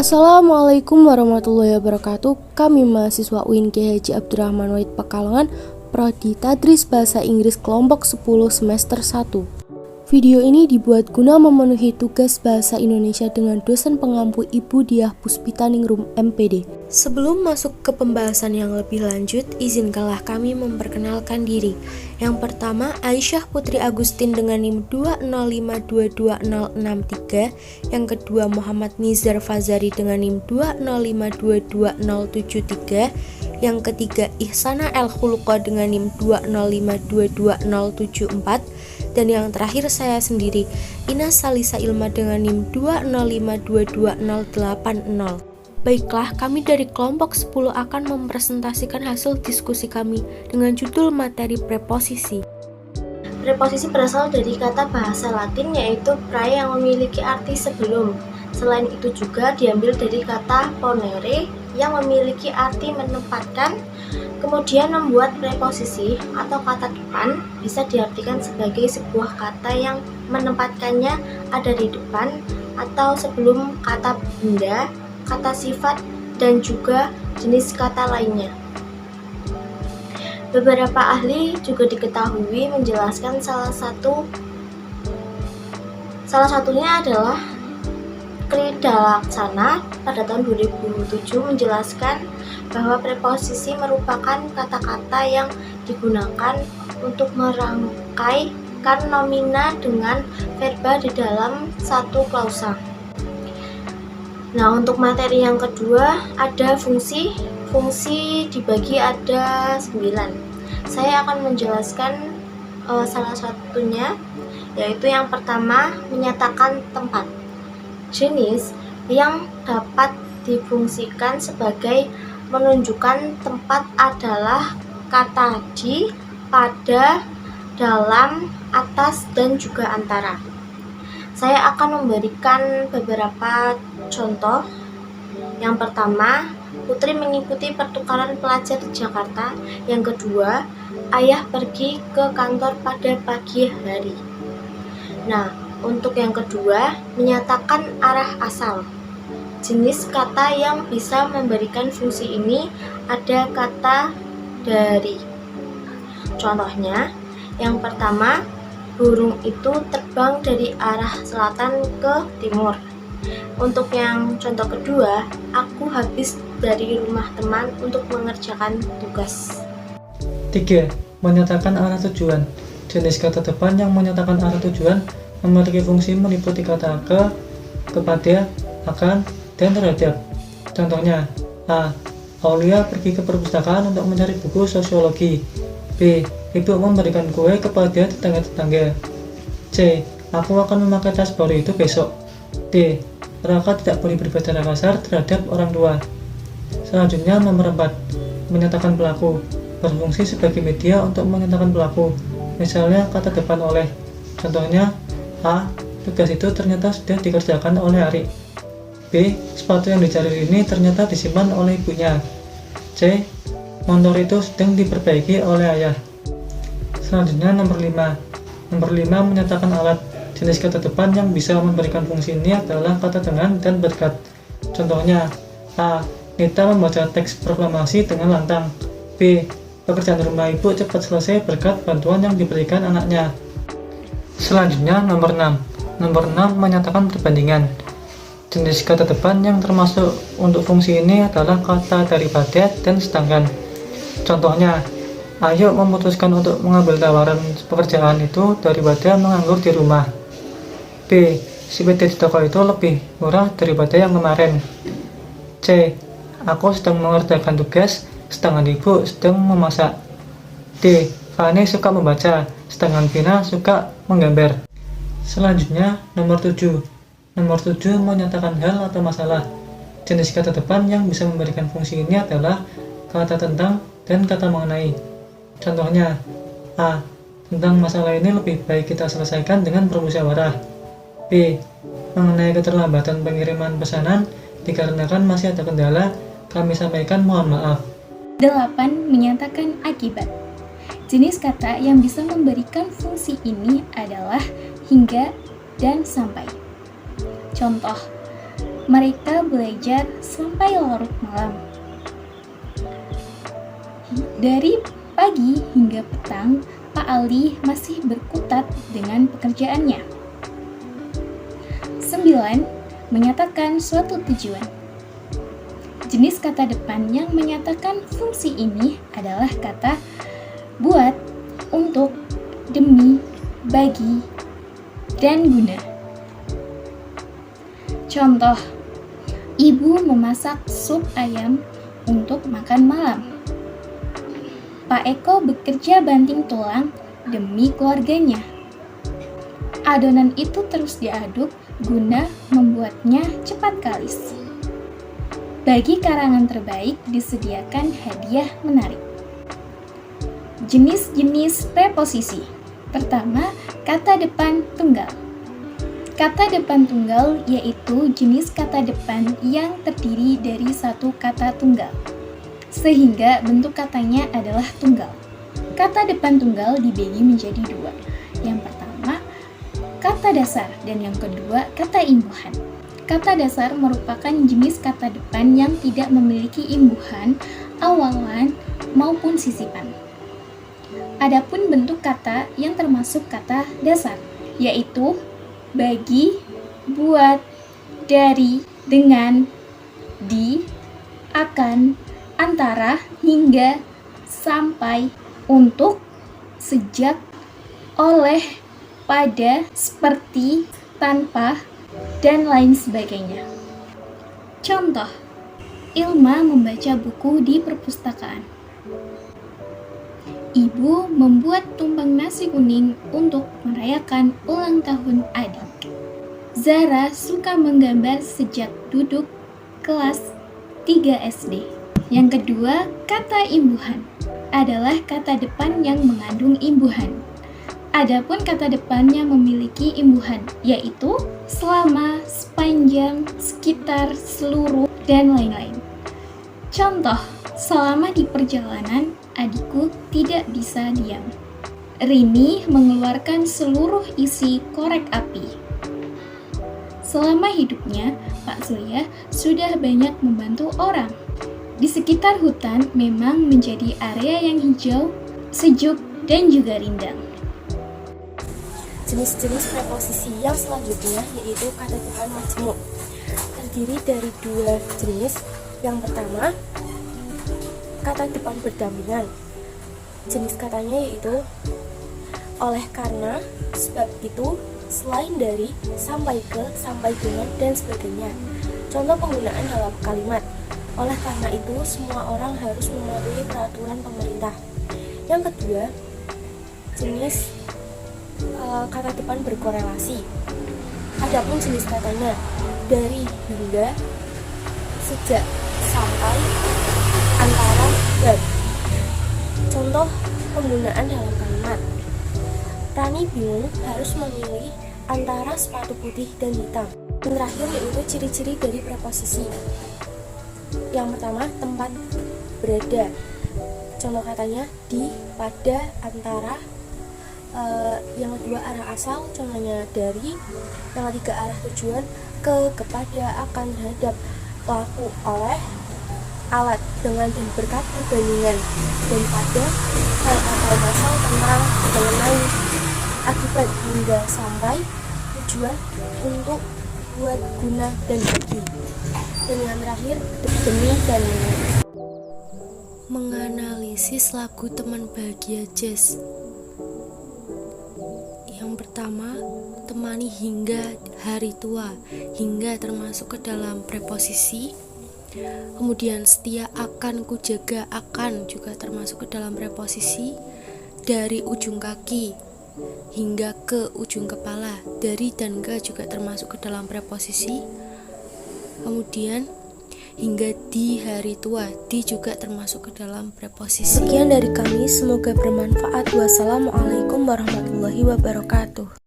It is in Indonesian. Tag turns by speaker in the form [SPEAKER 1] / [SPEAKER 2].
[SPEAKER 1] Assalamualaikum warahmatullahi wabarakatuh. Kami mahasiswa UIN Kiai Haji Abdurrahman Wahid Pekalongan, Prodi Tadris Bahasa Inggris kelompok 10 semester 1. Video ini dibuat guna memenuhi tugas bahasa Indonesia dengan dosen pengampu Ibu Diah Puspitaningrum MPD. Sebelum masuk ke pembahasan yang lebih lanjut, izinkanlah kami memperkenalkan diri. Yang pertama, Aisyah Putri Agustin dengan NIM 205222063. Yang kedua, Muhammad Nizar Fazari dengan NIM 205222073. Yang ketiga, Ihsana El Khuluqa dengan NIM 205222074. Dan yang terakhir saya sendiri, Inas Salisa Ilma dengan NIM 205222080. Baiklah, kami dari kelompok 10 akan mempresentasikan hasil diskusi kami dengan judul materi preposisi.
[SPEAKER 2] Preposisi berasal dari kata bahasa Latin yaitu prae yang memiliki arti sebelum. Selain itu juga diambil dari kata ponere yang memiliki arti menempatkan. Kemudian membuat preposisi atau kata depan bisa diartikan sebagai sebuah kata yang menempatkannya ada di depan atau sebelum kata benda, kata sifat, dan juga jenis kata lainnya. Beberapa ahli juga diketahui menjelaskan salah satunya adalah Kridalaksana pada tahun 2007 menjelaskan bahwa preposisi merupakan kata-kata yang digunakan untuk merangkaikan nomina dengan verba di dalam satu klausa. Nah, untuk materi yang kedua ada fungsi. Fungsi dibagi ada 9. Saya akan menjelaskan salah satunya, yaitu yang pertama menyatakan tempat. Jenis yang dapat difungsikan sebagai menunjukkan tempat adalah kata di, pada, dalam, atas, dan juga antara. Saya akan memberikan beberapa contoh. Yang pertama, Putri mengikuti pertukaran pelajar di Jakarta. Yang kedua, ayah pergi ke kantor pada pagi hari. Nah, untuk yang kedua, menyatakan arah asal. Jenis kata yang bisa memberikan fungsi ini ada kata dari. Contohnya, yang pertama, burung itu terbang dari arah selatan ke timur. Untuk yang contoh kedua, aku habis dari rumah teman untuk mengerjakan tugas.
[SPEAKER 3] 3. Menyatakan arah tujuan. Jenis kata depan yang menyatakan arah tujuan memiliki fungsi meliputi kata ke, kepada, akan, dan terhadap. Contohnya, A. Aulia pergi ke perpustakaan untuk mencari buku sosiologi. B. Ibu memberikan kue kepada tetangga-tetangga. C. Aku akan memakai tas baru itu besok. D. Raka tidak boleh berbicara kasar terhadap orang tua. Selanjutnya nomor 4. Menyatakan pelaku. Berfungsi sebagai media untuk menyatakan pelaku. Misalnya kata depan oleh. Contohnya, A. Tugas itu ternyata sudah dikerjakan oleh Ari. B. Sepatu yang dicari ini ternyata disimpan oleh ibunya. C. Motor itu sedang diperbaiki oleh ayah. Selanjutnya nomor 5. Nomor 5 menyatakan alat. Jenis kata depan yang bisa memberikan fungsi ini adalah kata dengan dan berkat. Contohnya, A. Nita membaca teks proklamasi dengan lantang. B. Pekerjaan rumah ibu cepat selesai berkat bantuan yang diberikan anaknya. Selanjutnya nomor 6. Nomor 6 menyatakan perbandingan. Jenis kata depan yang termasuk untuk fungsi ini adalah kata daripada dan sedangkan. Contohnya, Ayo memutuskan untuk mengambil tawaran pekerjaan itu daripada menganggur di rumah. B. Si PT di toko itu lebih murah daripada yang kemarin. C. Aku sedang mengerjakan tugas, sedangkan ibu sedang memasak. D. Fani suka membaca, sedangkan Vina suka menggambar. Selanjutnya, nomor 7. Nomor 7 menyatakan hal atau masalah. Jenis kata depan yang bisa memberikan fungsi ini adalah kata tentang dan kata mengenai. Contohnya, A. Tentang masalah ini lebih baik kita selesaikan dengan bermusyawarah. B. Mengenai keterlambatan pengiriman pesanan, dikarenakan masih ada kendala, kami sampaikan mohon maaf.
[SPEAKER 4] 8. Menyatakan akibat. Jenis kata yang bisa memberikan fungsi ini adalah hingga dan sampai. Contoh, Mereka belajar sampai larut malam. Dari pagi hingga petang, Pak Ali masih berkutat dengan pekerjaannya. 9. Menyatakan suatu tujuan. Jenis kata depan yang menyatakan fungsi ini adalah kata buat, untuk, demi, bagi, dan guna. Contoh, ibu memasak sup ayam untuk makan malam. Pak Eko bekerja banting tulang demi keluarganya. Adonan itu terus diaduk guna membuatnya cepat kalis. Bagi karangan terbaik disediakan hadiah menarik. Jenis-jenis preposisi. Pertama, kata depan tunggal. Kata depan tunggal yaitu jenis kata depan yang terdiri dari satu kata tunggal, sehingga bentuk katanya adalah tunggal. Kata depan tunggal dibagi menjadi dua. Yang pertama, kata dasar, dan yang kedua, kata imbuhan. Kata dasar merupakan jenis kata depan yang tidak memiliki imbuhan, awalan, maupun sisipan. Adapun bentuk kata yang termasuk kata dasar, yaitu bagi, buat, dari, dengan, di, akan, antara, hingga, sampai, untuk, sejak, oleh, pada, seperti, tanpa, dan lain sebagainya. Contoh, Ilma membaca buku di perpustakaan. Ibu membuat tumpeng nasi kuning untuk merayakan ulang tahun adik. Zara suka menggambar sejak duduk kelas 3 SD. Yang kedua, kata imbuhan adalah kata depan yang mengandung imbuhan. Adapun kata depan yang memiliki imbuhan yaitu selama, sepanjang, sekitar, seluruh, dan lain-lain. Contoh, selama di perjalanan, adikku tidak bisa diam. Rini mengeluarkan seluruh isi korek api. Selama hidupnya, Pak Surya sudah banyak membantu orang. Di sekitar hutan memang menjadi area yang hijau, sejuk, dan juga rindang.
[SPEAKER 1] Jenis-jenis preposisi yang selanjutnya yaitu kata depan majemuk. Terdiri dari dua jenis. Yang pertama, kata depan berdampingan. Jenis katanya yaitu oleh, karena, sebab itu, selain dari, sampai ke, sampai dengan, dan sebagainya. Contoh penggunaan dalam kalimat: oleh karena itu semua orang harus mematuhi peraturan pemerintah. Yang kedua, jenis kata depan berkorelasi. Adapun jenis katanya dari, hingga, sejak, sampai, antara, dan. Contoh penggunaan dalam kalimat: Rani bingung harus memilih antara sepatu putih dan hitam. Dan terakhir yaitu ciri-ciri dari preposisi. Yang pertama, tempat berada. Contoh katanya di, pada, antara. Yang kedua, arah asal, contohnya dari. Yang ketiga, arah tujuan, ke, kepada, akan, terhadap, pelaku, oleh, alat, dengan, dan berkat, perbandingan, dan pada, hal atau masal, tentang, mengenai, akibat, hingga, sampai, tujuan, untuk, buat, guna, dan bagi. Dan yang terakhir, demi, dan mengenai. Menganalisis lagu Teman Bahagia Jazz. Yang pertama, temani hingga hari tua. Hingga termasuk ke dalam preposisi. Kemudian setia akan kujaga, akan juga termasuk ke dalam preposisi. Dari ujung kaki hingga ke ujung kepala. Dari dan ke juga termasuk ke dalam preposisi. Kemudian hingga di hari tua, di juga termasuk ke dalam preposisi. Sekian dari kami, semoga bermanfaat. Wassalamualaikum warahmatullahi wabarakatuh.